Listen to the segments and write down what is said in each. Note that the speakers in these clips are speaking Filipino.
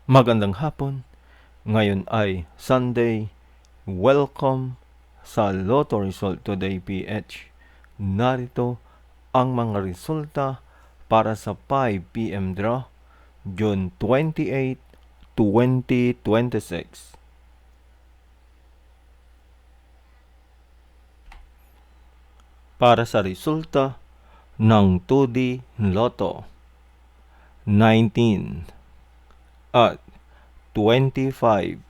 Magandang hapon. Ngayon ay Sunday. Welcome sa Lotto Result Today PH. Narito ang mga resulta para sa 5 PM draw, June 28, 2026. Para sa resulta ng 2D Lotto, 19 at 25.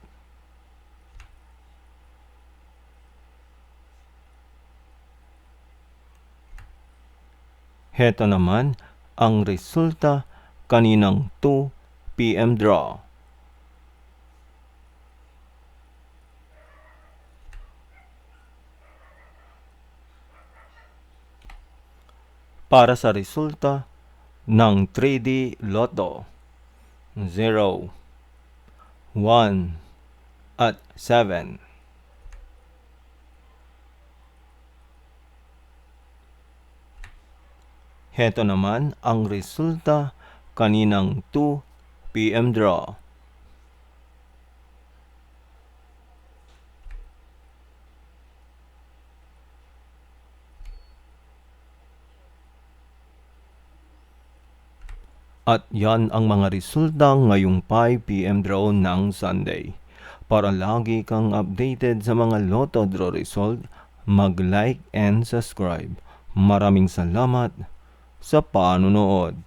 Heto naman ang resulta kaninang 2 PM draw. Para sa resulta ng 3D Lotto, 0, 1, at 7. Heto naman ang resulta kaninang 2 PM draw. At yan ang mga resulta ngayong 5 PM draw ng Sunday. Para lagi kang updated sa mga Lotto draw result, mag-like and subscribe. Maraming salamat sa panunood.